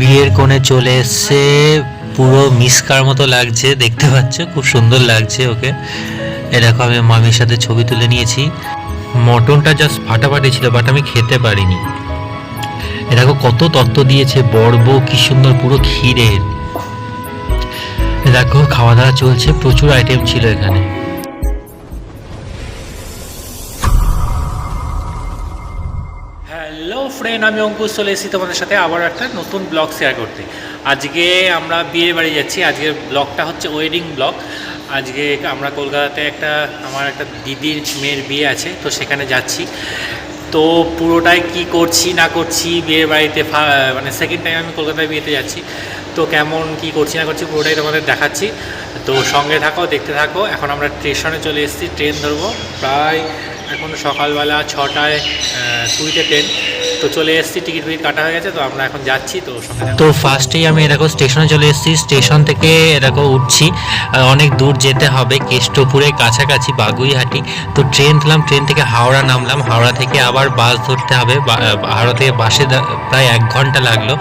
বিয়ের কোণে চলে এসছে, পুরো মিসকার মতো লাগছে, দেখতে পাচ্ছ খুব সুন্দর লাগছে ওকে। এ দেখো আমি মামির সাথে ছবি তুলে নিয়েছি। মটনটা জাস্ট ফাটাফাটি ছিল, বাট আমি খেতে পারিনি। এ দেখো কত তত্ত্ব দিয়েছে, বড় কি সুন্দর পুরো ক্ষীরের। দেখো খাওয়া দাওয়া চলছে, প্রচুর আইটেম ছিল এখানে। হ্যালো ফ্রেন্ড, আমি অঙ্কুশ চলে এসেছি তোমাদের সাথে আবার একটা নতুন ব্লগ শেয়ার করতে। আজকে আমরা বিয়ে বাড়ি যাচ্ছি। আজকের ব্লগটা হচ্ছে ওয়েডিং ব্লগ। আজকে আমরা কলকাতাতে আমার একটা দিদির মেয়ের বিয়ে আছে, তো সেখানে যাচ্ছি। তো পুরোটাই কি করছি না করছি বিয়ের বাড়িতে, মানে সেকেন্ড টাইম আমি কলকাতায় বিয়েতে যাচ্ছি, তো কেমন কি করছি না করছি পুরোটাই তোমাদের দেখাচ্ছি। তো সঙ্গে থাকো, দেখতে থাকো। এখন আমরা স্টেশনে চলে এসেছি, ট্রেন ধরবো। প্রায় এখন সকালবেলা 6টায় 2তে ট্রেন, তো চলে এসেছি, টিকিট কাটা হয়ে গেছে, তো আমরা এখন যাচ্ছি। তো তো ফার্স্টেই আমি এরকম স্টেশনে চলে এসেছি। স্টেশন থেকে এরকম উঠছি, অনেক দূর যেতে হবে, কেষ্টপুরের কাছাকাছি বাগুইহাটি। তো ট্রেন ধরলাম, ট্রেন থেকে হাওড়া নামলাম, হাওড়া থেকে আবার বাস ধরতে হবে। হাওড়া থেকে বাসে প্রায় 1 ঘন্টা লাগলো।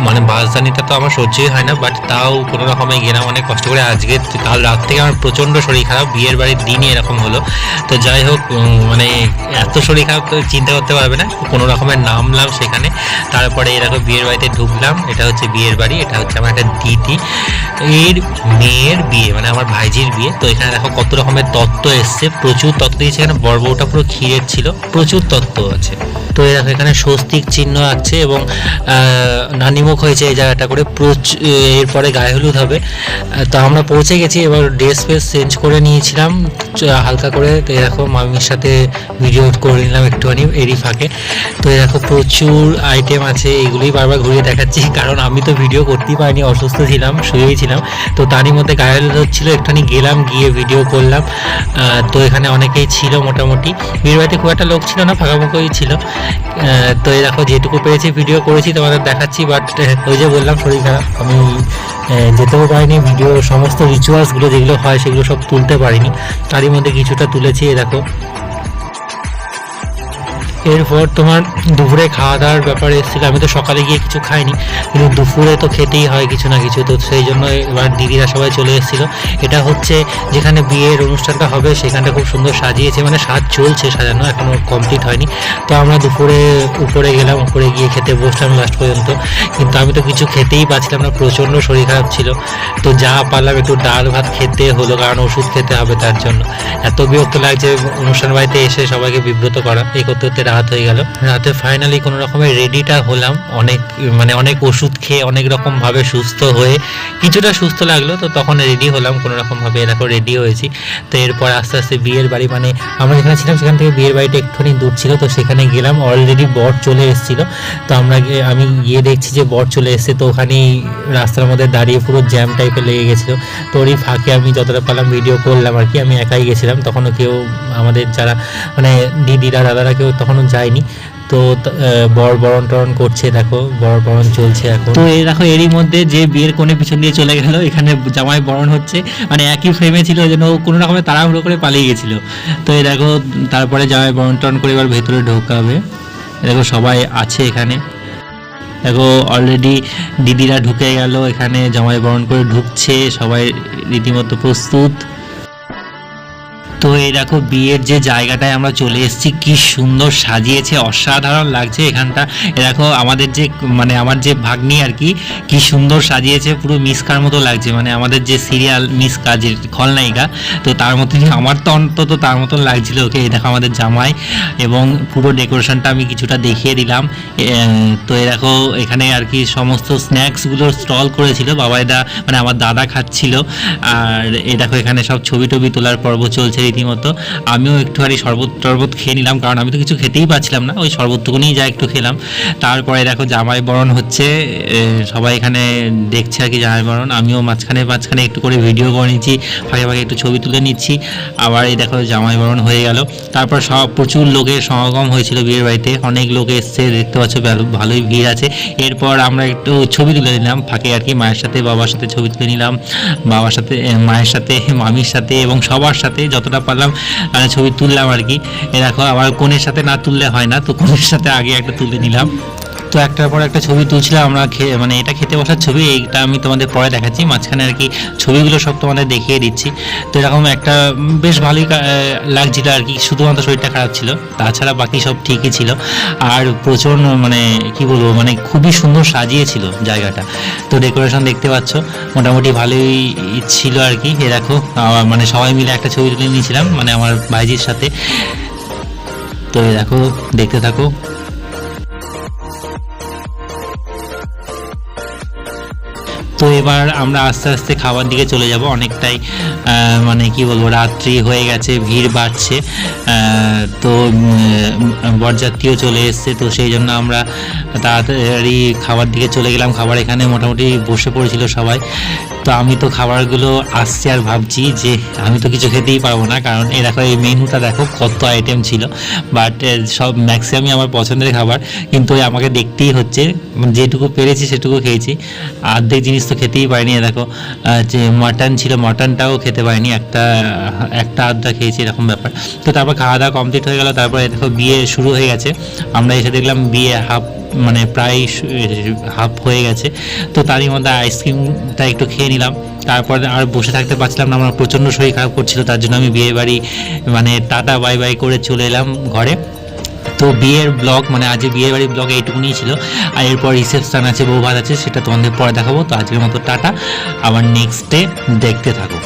মানে বাস জার্নিটা তো আমার সহ্যই হয় না, বাট তাও কোনো রকমে গেলাম অনেক কষ্ট করে। আজকে কাল রাত থেকে আমার প্রচণ্ড শরীর খারাপ, বিয়ের বাড়ির দিনই এরকম হলো। তো যাই হোক, মানে এত শরীর খারাপ তো চিন্তা করতে পারবে না, কোনো রকমের নামলাম সেখানে। তারপরে এরকম বিয়ের বাড়িতে ঢুকলাম। এটা হচ্ছে বিয়ের বাড়ি, এটা হচ্ছে আমার একটা দিদি এর মেয়ের বিয়ে, মানে আমার ভাইজির বিয়ে। তো এখানে দেখো কত রকমের তত্ত্ব এসছে, প্রচুর তত্ত্ব দিয়েছে। এখানে বড় বউটা পুরো ক্ষীরের ছিল, প্রচুর তত্ত্ব আছে। তো দেখো এখানে স্বস্তিক চিহ্ন আছে এবং নানিমুখ হয়েছে এই জায়গাটা করে। এরপরে গায়ে হলুদ হবে। তো আমরা পৌঁছে গেছি, এবার ড্রেস ফ্রেস চেঞ্জ করে নিয়েছিলাম হালকা করে। তো এরকম মামির সাথে ভিডিও করে নিলাম একটুখানি এরই ফাঁকে। তো দেখো প্রচুর আইটেম আছে, এগুলোই বারবার ঘুরিয়ে দেখাচ্ছি, কারণ আমি তো ভিডিও করতেই পারিনি, অসুস্থ ছিলাম, শুয়েই ছিলাম। তো তারই মধ্যে গায়ে হলুদ হচ্ছিলো, একটুখানি গেলাম, গিয়ে ভিডিও করলাম। তো এখানে অনেকেই ছিল, মোটামুটি বিয়ের বাড়িতে খুব একটা লোক ছিল না, ফাঁকাফুঁকোই ছিল। তো এই দেখো যেটুকু পেরেছি ভিডিও করেছি, তোমাদের দেখাচ্ছি। বাট ওই যে বললাম শরীর খারাপ, আমি যেতেও পারিনি, ভিডিও সমস্ত রিচুয়ালসগুলো যেগুলো হয় সেগুলো সব তুলতে পারিনি। তারই মধ্যে কিছুটা তুলেছি। দেখো এরপর তোমার দুপুরে খাওয়া দাওয়ার ব্যাপারে এসেছিলো। আমি তো সকালে গিয়ে কিছু খাইনি, কিন্তু দুপুরে তো খেতেই হয় কিছু না কিছু। তো সেই জন্য এবার দিদিরা সবাই চলে এসেছিলো। এটা হচ্ছে যেখানে বিয়ের অনুষ্ঠানটা হবে, সেখানটা খুব সুন্দর সাজিয়েছে, মানে সাজ চলছে, সাজানো এখনও কমপ্লিট হয়নি। তো আমরা দুপুরে উপরে গেলাম, উপরে গিয়ে খেতে বসলাম লাস্ট পর্যন্ত। কিন্তু আমি তো কিছু খেতেই পারছিলাম না, প্রচণ্ড শরীর খারাপ ছিল। তো যা পারলাম একটু ডাল ভাত খেতে হলো, কারণ ওষুধ খেতে হবে তার জন্য। এত বিরক্ত লাগছে অনুষ্ঠান বাড়িতে এসে সবাইকে বিব্রত করা, এই করতে করতে রাত হয়ে গেল। রাতে ফাইনালি কোনো রকমের রেডিটা হলাম, অনেক ওষুধ খেয়ে অনেক রকম ভাবে সুস্থ হয়ে কিছুটা সুস্থ লাগলো। তো তখন রেডি হলাম কোনো রকম ভাবে, এরকম রেডি হয়েছি। তো এরপর আস্তে আস্তে বিয়ের বাড়ি, মানে আমরা যেখানে ছিলাম সেখান থেকে বিয়ের বাড়িটা একটুখানি দূর ছিল, তো সেখানে গেলাম। অলরেডি বর চলে এসেছিল। তো আমি গিয়ে দেখছি যে বর চলে এসছে। তো ওখানেই রাস্তার মধ্যে দাঁড়িয়ে পুরো জ্যাম টাইপের লেগে গেছিলো। তো ওরই ফাঁকে আমি যতটা পারলাম ভিডিও করলাম আর কি। আমি একাই গেছিলাম, তখনও কেউ আমাদের যারা মানে দিদিরা দাদারা কেউ তখনও যায়নি। তো বর বরণ টরণ করছে, দেখো বর বরণ চলছে এখন। তো এই দেখো এরই মধ্যে যে বিয়ের কোণে পিছন দিয়ে চলে গেল, এখানে জামাই বরণ হচ্ছে, মানে একই ফ্রেমে ছিল, ওই জন্য কোনো রকমে তাড়াহুড়ো করে পালিয়ে গেছিলো। তো এই দেখো তারপরে জামাই বরণ টরণ করে এবার ভেতরে ঢোকাবে। দেখো সবাই আছে এখানে, দেখো অলরেডি দিদিরা ঢুকে গেল, এখানে জামাই বরণ করে ঢুকছে, সবাই রীতিমতো প্রস্তুত। তো এই দেখো বিয়ের যে জায়গাটায় আমরা চলে এসেছি, কি সুন্দর সাজিয়েছে, অসাধারণ লাগছে এখানটা। দেখো আমাদের যে মানে আমার যে ভাগ্নি আর কি সুন্দর সাজিয়েছে, পুরো মিসকার মতো লাগছে, মানে আমাদের যে সিরিয়াল মিসকা যে খলনায়িকা, তো তার মতন, আমার তো অন্তত তার মতন লাগছিল ওকে। এই দেখো আমাদের জামাই, এবং পুরো ডেকোরেশনটা আমি কিছুটা দেখিয়ে দিলাম। তো এই দেখো এখানে আর কি সমস্ত স্ন্যাক্সগুলোর স্টল করেছিল বাবাইদা, মানে আমার দাদা খাচ্ছিল। আর এই দেখো এখানে সব ছবি টবি তোলার পর্ব চলছে রীতিমতো। আমিও একটুখানি শরবত খেয়ে নিলাম, কারণ আমি তো কিছু খেতেই পাচ্ছিলাম না, ওই শরবতটুকুনিই যা একটু খেলাম। তারপরে দেখো জামাই বরণ হচ্ছে, সবাই এখানে দেখছে আর কি জামাই বরণ। আমিও মাঝখানে একটু করে ভিডিও করে নিচ্ছি, ফাঁকে ফাঁকে একটু ছবি তুলে নিচ্ছি। আবার এই দেখো জামাই বরণ হয়ে গেল। তারপর প্রচুর লোকের সমাগম হয়েছিল বিয়ের বাড়িতে, অনেক লোক এসছে, দেখতে পাচ্ছ ভালোই ভিড় আছে। এরপর আমরা একটু ছবি তুলে নিলাম ফাঁকে আর কি, মায়ের সাথে বাবার সাথে ছবি তুলে নিলাম, বাবার সাথে মায়ের সাথে মামির সাথে এবং সবার সাথে যতটা পারলাম ছবি তুললাম আর কি। এ দেখো আবার কনের সাথে না তুললে হয় না, তো কনের সাথে আগে একটা তুলে নিলাম। তো একটার পর একটা ছবি তুলছিলাম আমরা, মানে এটা খেতে বসার ছবি, এইটা আমি তোমাদের পরে দেখাচ্ছি, মাঝখানে আর কি ছবিগুলো সব তোমাদের দেখিয়ে দিচ্ছি। তো এরকম একটা বেশ ভালোই লাগছিল আর কি, শুধুমাত্র শরীরটা খারাপ ছিল, তাছাড়া বাকি সব ঠিকই ছিল। আর প্রচুর মানে কি বলবো, মানে খুবই সুন্দর সাজিয়েছিল জায়গাটা। তো ডেকোরেশন দেখতে পাচ্ছ মোটামুটি ভালোই ছিল আর কি। এ দেখো মানে সবাই মিলে একটা ছবি তুলে নিয়েছিলাম, মানে আমার ভাইজির সাথে। তো এ দেখো, দেখতে থাকো। তো এবার আমরা আস্তে আস্তে খাবার দিকে চলে যাব, অনেকটাই মানে কি বলবো, রাত্রি হয়ে গেছে, ভিড় বাড়ছে। তো বরযাত্রীও চলে এসছে, তো সেই জন্য আমরা তাড়াতাড়ি খাবার দিকে চলে গেলাম। খাবার এখানে মোটামুটি বসে পড়েছিল সবাই। তো আমি তো খাবারগুলো আসছে আর ভাবছি যে আমি তো কিছু খেতেই পারবো না, কারণ এই দেখো এই মেনুটা দেখো কত আইটেম ছিল, বাট সব ম্যাক্সিমামই আমার পছন্দের খাবার, কিন্তু ওই আমাকে দেখতেই হচ্ছে, যেটুকু পেরেছি সেটুকু খেয়েছি, অর্ধেক জিনিস তো খেতেই পারিনি। দেখো যে মাটন ছিল, মাটনটাও খেতে পারিনি, একটা আধটা খেয়েছি, এরকম ব্যাপার। তো তারপর খাওয়া দাওয়া কমপ্লিট হয়ে গেল। তারপরে দেখো বিয়ে শুরু হয়ে গেছে, আমরা এসে দেখলাম বিয়ে মানে প্রায় হাফ হয়ে গেছে। তো তারই মধ্যে আইসক্রিমটা একটু খেয়ে নিলাম, তারপর আর বসে থাকতে পারছিলাম না, আমার প্রচণ্ড শরীর খারাপ করছিল, তার জন্য আমি বিয়ে বাড়ি মানে টাটা বাই বাই করে চলে এলাম ঘরে। তো বিয়ের ব্লগ মানে আজকে বিয়ে বাড়ির ব্লগ এইটুকুনি ছিল, আর এরপর রিসেপশন আছে, বউ ভাত আছে, সেটা তোমাদের পরে দেখাবো। তো আজকের মতো টাটা, আবার নেক্সট ডে দেখতে থাকো।